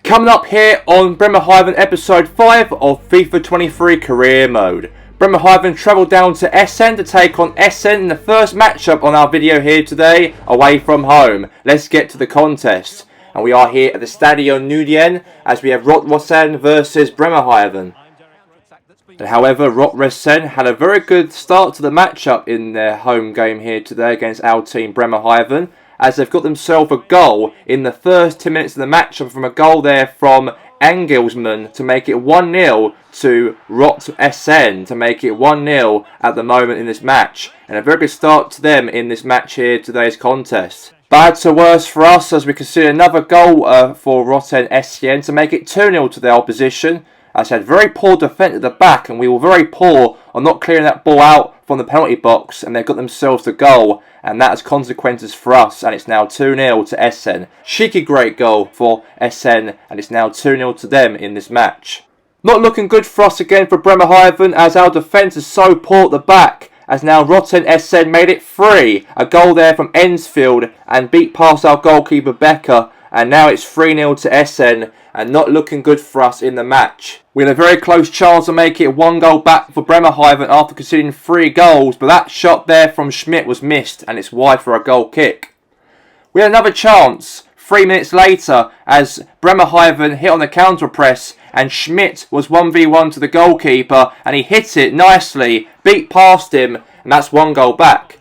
Coming up here on Bremerhaven episode 5 of FIFA 23 career mode. Bremerhaven travelled down to Essen to take on Essen in the first matchup on our video here today, away from home. Let's get to the contest. And we are here at the Stadion Nudien as we have Rotterdam versus Bremerhaven. And however, Rotterdam had a very good start to the matchup in their home game here today against our team Bremerhaven, as they've got themselves a goal in the first 10 minutes of the matchup from a goal there from Engelsman to make it 1-0 to Rotterdam, to make it 1-0 at the moment in this match. And a very good start to them in this match here, today's contest. Bad to worse for us as we concede another goal for Rotterdam Essen to make it 2-0 to their opposition. As they had very poor defence at the back, and we were very poor on not clearing that ball out from the penalty box, and they've got themselves the goal, and that has consequences for us, and it's now 2-0 to Essen. Cheeky great goal for Essen, and it's now 2-0 to them in this match. Not looking good for us again for Bremerhaven, as our defence is so poor at the back, as now Rotterdam Essen made it 3. A goal there from Ensfield, and beat past our goalkeeper Becker, and now it's 3-0 to Essen, and not looking good for us in the match. We had a very close chance to make it 1 goal back for Bremerhaven after conceding 3 goals, but that shot there from Schmidt was missed, and it's wide for a goal kick. We had another chance 3 minutes later as Bremerhaven hit on the counter press, and Schmidt was 1v1 to the goalkeeper, and he hit it nicely, beat past him, and that's 1 goal back.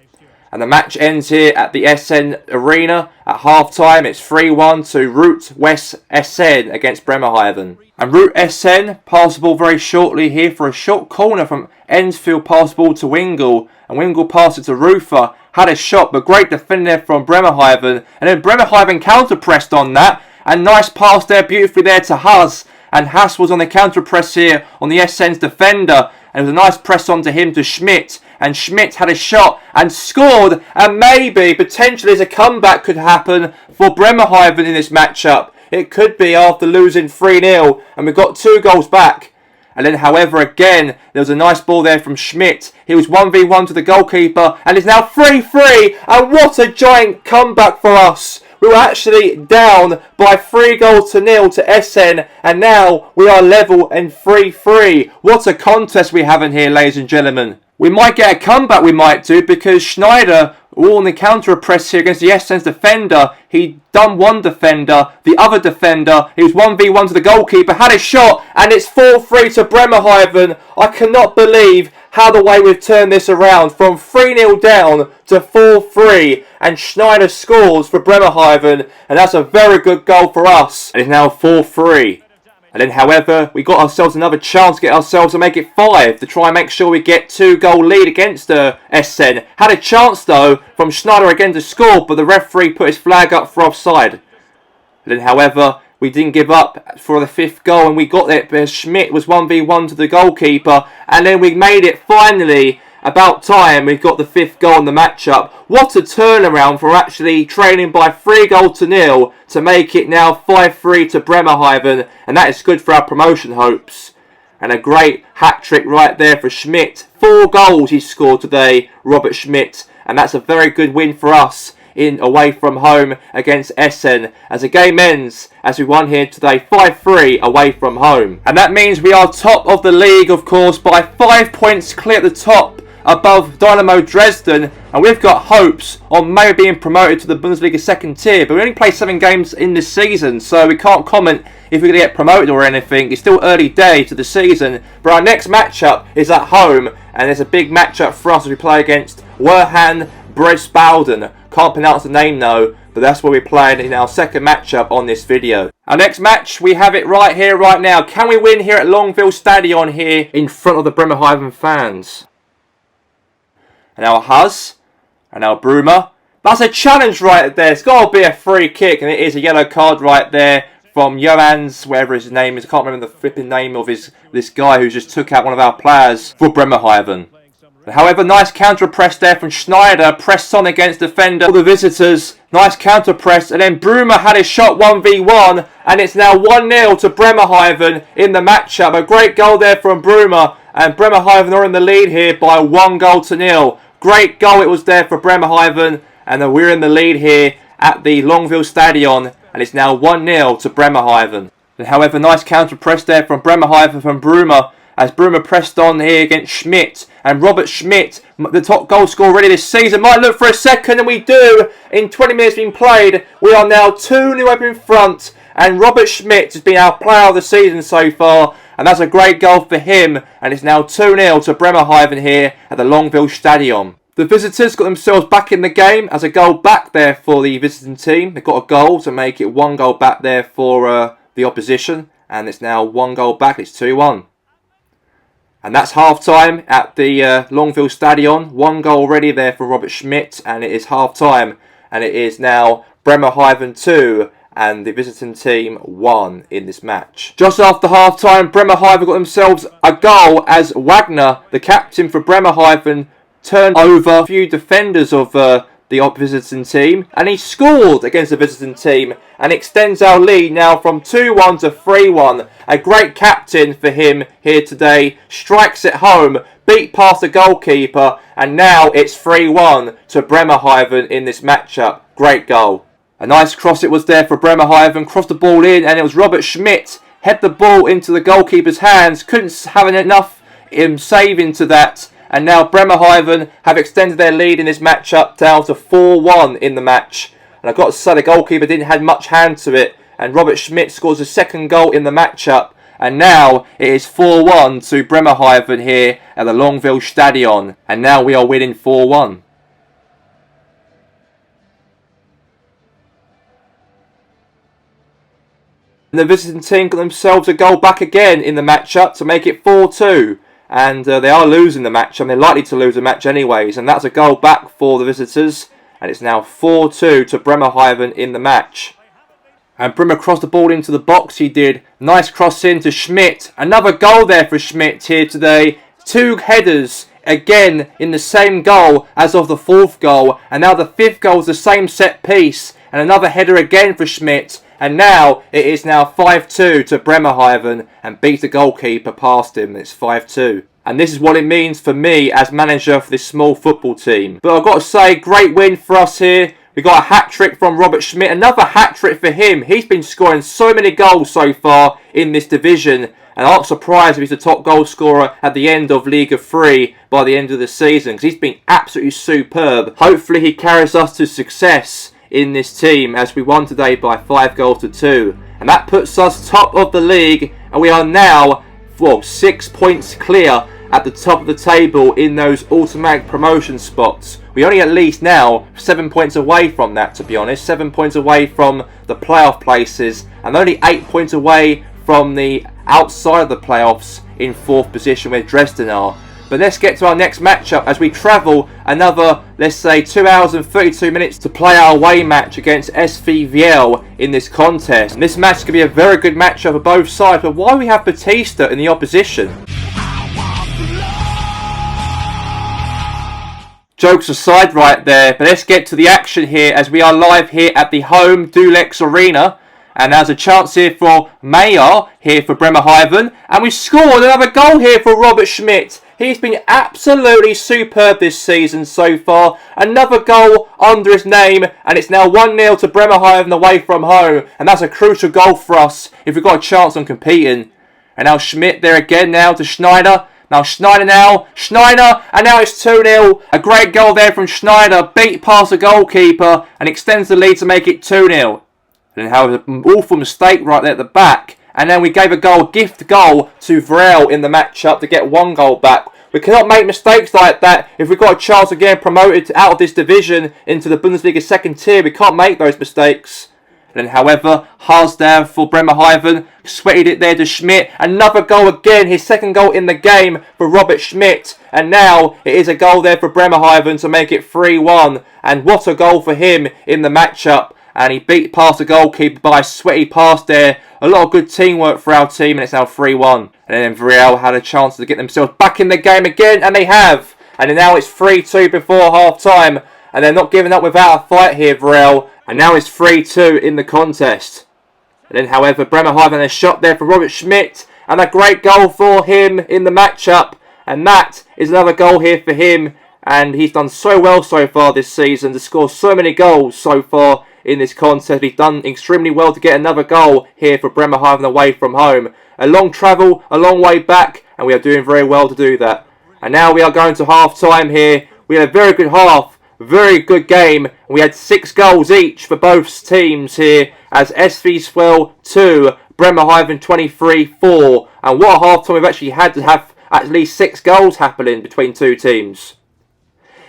And the match ends here at the Essen Arena. At half-time, it's 3-1 to Root West Essen against Bremerhaven. And Root Essen passed the ball very shortly here for a short corner from Ensfield, passed the ball to Wingle. And Wingle passed it to Rufer. Had a shot, but great defending there from Bremerhaven. And then Bremerhaven counter-pressed on that. And nice pass there, beautifully there to Haas. And Haas was on the counter-press here on the Essen's defender. And it was a nice press on to him to Schmidt. And Schmidt had a shot and scored, and maybe, potentially, as a comeback could happen for Bremerhaven in this matchup. It could be after losing 3-0, and we've got 2 goals back. And then, however, again, there was a nice ball there from Schmidt. He was 1v1 to the goalkeeper, and it's now 3-3, and what a giant comeback for us. We were actually down by 3-0 to Essen, and now we are level and 3-3. What a contest we have in here, ladies and gentlemen. We might get a comeback, we might do, because Schneider, all on the counter-press here against the Essen's defender, he done one defender, the other defender, he was 1v1 to the goalkeeper, had a shot, and it's 4-3 to Bremerhaven. I cannot believe how the way we've turned this around from 3-0 down to 4-3, and Schneider scores for Bremerhaven, and that's a very good goal for us, and it's now 4-3. And then, however, we got ourselves another chance to get ourselves to make it 5 to try and make sure we get 2-goal lead against Essen. Had a chance though from Schneider again to score, but the referee put his flag up for offside. And then, however, we didn't give up for the 5th goal, and we got it because Schmidt was 1v1 to the goalkeeper, and then we made it finally. About time we got the 5th goal in the matchup. What a turnaround from actually trailing by 3-0 to make it now 5-3 to Bremerhaven, and that is good for our promotion hopes. And a great hat-trick right there for Schmidt. 4 goals he scored today, Robert Schmidt, and that's a very good win for us in away from home against Essen, as the game ends as we won here today 5-3 away from home. And that means we are top of the league, of course, by 5 points clear at the top above Dynamo Dresden, and we've got hopes on maybe being promoted to the Bundesliga 2nd tier, but we only played 7 games in this season, so we can't comment if we're going to get promoted or anything. It's still early days to the season, but our next matchup is at home, and it's a big matchup for us as we play against Werhan Bresbauden. Can't pronounce the name though, but that's what we're playing in our 2nd matchup on this video. Our next match, we have it right here, right now. Can we win here at Longville Stadion here in front of the Bremerhaven fans? And now Huz, and now Bruma. That's a challenge right there. It's got to be a free kick, and it is a yellow card right there from Johans, whatever his name is. I can't remember the flipping name of this guy who just took out one of our players for Bremerhaven. However, nice counter press there from Schneider. Pressed on against defender for the visitors. Nice counter press, and then Bruma had his shot 1v1, and it's now 1-0 to Bremerhaven in the matchup. A great goal there from Bruma, and Bremerhaven are in the lead here by 1-0. Great goal it was there for Bremerhaven, and we're in the lead here at the Longville Stadion, and it's now 1-0 to Bremerhaven. However, nice counter press there from Bremerhaven from Bruma, as Bruma pressed on here against Schmidt. And Robert Schmidt, the top goal scorer already this season, might look for a second, and we do. In 20 minutes being played, we are now 2-0 up in front. And Robert Schmidt has been our player of the season so far. And that's a great goal for him. And it's now 2-0 to Bremerhaven here at the Longville Stadion. The visitors got themselves back in the game as a goal back there for the visiting team. They got a goal to make it 1 goal back there for the opposition. And it's now 1 goal back. It's 2-1. And that's half-time at the Longville Stadion. 1 goal already there for Robert Schmidt. And it is half-time. And it is now Bremerhaven 2 and the visiting team 1 in this match. Just after half-time, Bremerhaven got themselves a goal as Wagner, the captain for Bremerhaven, turned over a few defenders of the visiting team, and he scored against the visiting team and extends our lead now from 2-1 to 3-1. A great captain for him here today, strikes it home, beat past the goalkeeper, and now it's 3-1 to Bremerhaven in this matchup. Great goal. A nice cross it was there for Bremerhaven, crossed the ball in, and it was Robert Schmidt head the ball into the goalkeeper's hands, couldn't have enough save into that. And now Bremerhaven have extended their lead in this matchup down to 4-1 in the match. And I've got to say the goalkeeper didn't have much hand to it. And Robert Schmidt scores a second goal in the matchup. And now it is 4-1 to Bremerhaven here at the Longville Stadion. And now we are winning 4-1. And the visiting team got themselves a goal back again in the matchup to make it 4-2. And they are losing the match, and they're likely to lose the match anyways. And that's a goal back for the visitors. And it's now 4-2 to Bremerhaven in the match. And Bremer crossed the ball into the box, he did. Nice cross in to Schmidt. Another goal there for Schmidt here today. 2 headers again in the same goal as of the 4th goal. And now the 5th goal is the same set piece. And another header again for Schmidt. And now it is now 5-2 to Bremerhaven and beat the goalkeeper past him. It's 5-2. And this is what it means for me as manager for this small football team. But I've got to say, great win for us here. We got a hat-trick from Robert Schmidt. Another hat-trick for him. He's been scoring so many goals so far in this division. And I'm not surprised if he's the top goal scorer at the end of League of 3 by the end of the season. Because he's been absolutely superb. Hopefully he carries us to success in this team as we won today by 5-2. And that puts us top of the league. And we are now 6 points clear at the top of the table in those automatic promotion spots. We only at least now 7 points away from that, to be honest. 7 points away from the playoff places. And only 8 points away from the outside of the playoffs in 4th position where Dresden are. But let's get to our next matchup as we travel another, let's say, 2 hours and 32 minutes to play our away match against SVVL in this contest. And this match is going to be a very good matchup for both sides. But why we have Batista in the opposition? Jokes aside right there, but let's get to the action here as we are live here at the home Dulex Arena. And there's a chance here for Mayer here for Bremerhaven. And we scored another goal here for Robert Schmidt. He's been absolutely superb this season so far. Another goal under his name. And it's now 1-0 to Bremerhaven away from home. And that's a crucial goal for us if we've got a chance on competing. And now Schmidt there again now to Schneider. Now Schneider and now it's 2-0. A great goal there from Schneider. Beat past the goalkeeper and extends the lead to make it 2-0. And however, an awful mistake right there at the back. And then we gave a gift goal to Vrel in the matchup to get 1 goal back. We cannot make mistakes like that if we've got a chance of getting promoted out of this division into the Bundesliga 2nd tier. We can't make those mistakes. And then, however, Harsdale for Bremerhaven sweated it there to Schmidt. Another goal again, his 2nd goal in the game for Robert Schmidt. And now it is a goal there for Bremerhaven to make it 3-1. And what a goal for him in the matchup. And he beat past the goalkeeper by a sweaty pass there. A lot of good teamwork for our team, and it's now 3-1. And then Vriel had a chance to get themselves back in the game again, and they have. And now it's 3-2 before half-time. And they're not giving up without a fight here, Vriel. And now it's 3-2 in the contest. And then, however, Bremerhaven has shot there for Robert Schmidt. And a great goal for him in the matchup. And that is another goal here for him. And he's done so well so far this season to score so many goals so far in this contest. We've done extremely well to get another goal here for Bremerhaven away from home. A long travel, a long way back, and we are doing very well to do that. And now we are going to half time here. We had a very good half, very good game. We had 6 goals each for both teams here as SV Swell 2, Bremerhaven 23 4. And what a half time we've actually had to have at least 6 goals happening between two teams.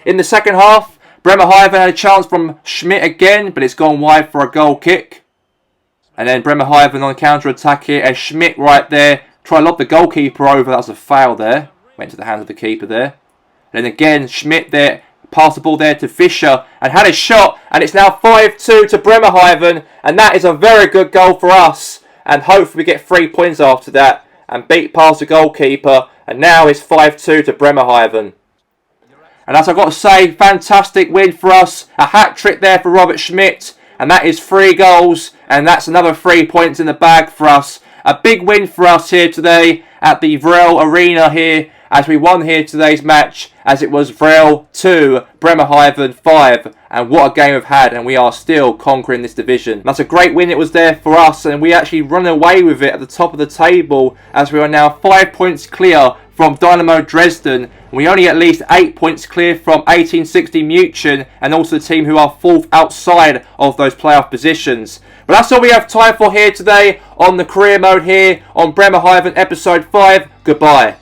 In the second half, Bremerhaven had a chance from Schmidt again, but it's gone wide for a goal kick. And then Bremerhaven on counter-attack here as Schmidt right there tried to lob the goalkeeper over. That was a foul there. Went to the hands of the keeper there. And then again, Schmidt there, passed the ball there to Fischer and had a shot. And it's now 5-2 to Bremerhaven. And that is a very good goal for us. And hopefully we get 3 points after that and beat past the goalkeeper. And now it's 5-2 to Bremerhaven. And as I've got to say, fantastic win for us. A hat-trick there for Robert Schmidt. And that is 3 goals. And that's another 3 points in the bag for us. A big win for us here today at the Vrel Arena here. As we won here today's match. As it was Vrel 2, Bremerhaven 5. And what a game we've had. And we are still conquering this division. That's a great win it was there for us. And we actually run away with it at the top of the table. As we are now 5 points clear from Dynamo Dresden. We only at least 8 points clear from 1860 München and also the team who are 4th outside of those playoff positions. But that's all we have time for here today on the career mode here on Bremerhaven episode 5. Goodbye.